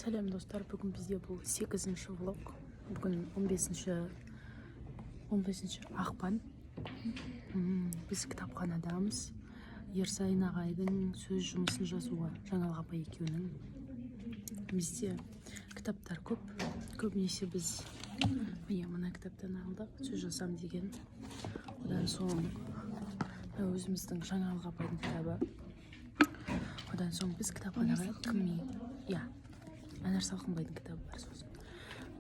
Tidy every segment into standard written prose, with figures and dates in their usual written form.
Сәлем достар, бүгін бізде бұл 8-ші влог. Бүгін 15-ші ақпан. Біз кітапханадамыз. Ерсайын ағайдың сөз жұмысын жазуға Жаңалық апай екеуінің. Бізде кітаптар көп. Көбінесе біз мына кітаптан алдық, сөз жасам деген. Одан соң өзіміздің Жаңалық апайдың кітабы. Одан соң біз кітапханаға Әнар Салқынбайдың кітабы бар сосын.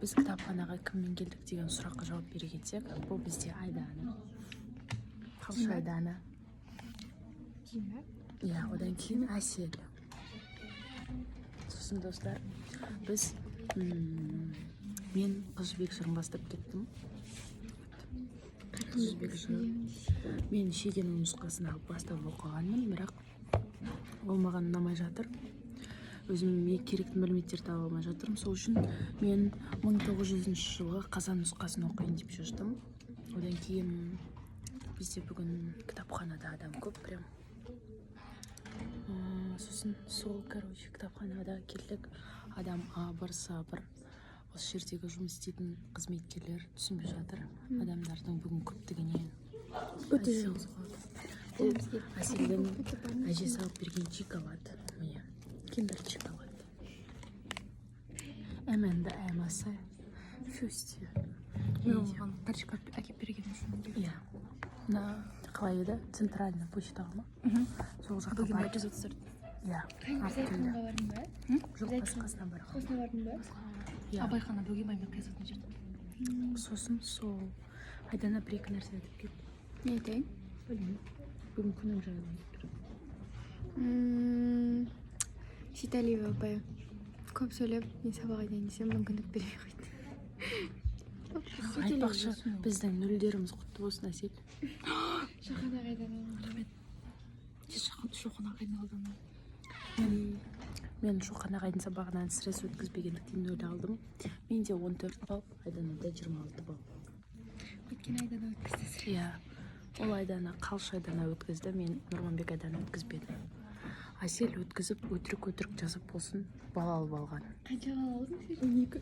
Біз кітапханаға кіммен келдік деген сұраққа жауап бере кетсек, бұл бізде Айдана. Қалшы Айдана. Одан кейін Әсел. Сосын достар, біз мен Қызбек жырын бастап кеттім. Қызбек жырын мен шегенің нұсқасын алып бастап оқығанмын, бірақ ол маған ұнамай жатыр. Өзіме керекті мәліметтерді таба алмай жатырмын. Сол үшін мен 1900 жылғы қазан нұсқасын оқиын деп шештім. Одан кейін бізде бүгін кітапханада адам көп прям. Сосын сол кітапханада келдік. Адам абыр-сабыр. Осы жердегі жұмыс істейтін қызметкерлер түсінбей жатыр. Адамдардың бүгін көптігіне. Өте жақсы. Әселдің әжесі алып берген шоколад. Киндер шоколад. Әмәнді әмасы. Фюсти. Мен оған карточка әкеп берген үшін. Қалай еді? Центральный почтаға ма? Сол жаққа Бүгін барып. эпизод түсірді. Қасына бардың ба? Жоқ, басқасына барып. Қасына бардың ба? Абайхана бөгемаймен қайсатын жерді. Сосын сол Айдана бір-екі нәрсе айтып кет. Не айтайын? Білмеймін. Бүгін күнім жайлы айтып тұр. Сейталиева апай көп сөйлеп, мен сабақ айтайын десем, мүмкіндік бермей қойды. Айтпақшы, біздің нөлдеріміз құтты болсын, Әсел. Шоқан ағайдан алған. Шоқан ағайдың алдынан. Мен Шоқан ағайдың сабағынан стресс өткізбегендіктен нөл алдым. Менде 14 бал, Айданада 26 бал. Өткен айдана өткізді. Ол Айдана қалшы Айдана өткізді, мен Нұрманбек Айдана өткізбеді. Әсел өткізіп, өтірік жазып болсын, бал алып алған. Қанша бал алдың сен? 12.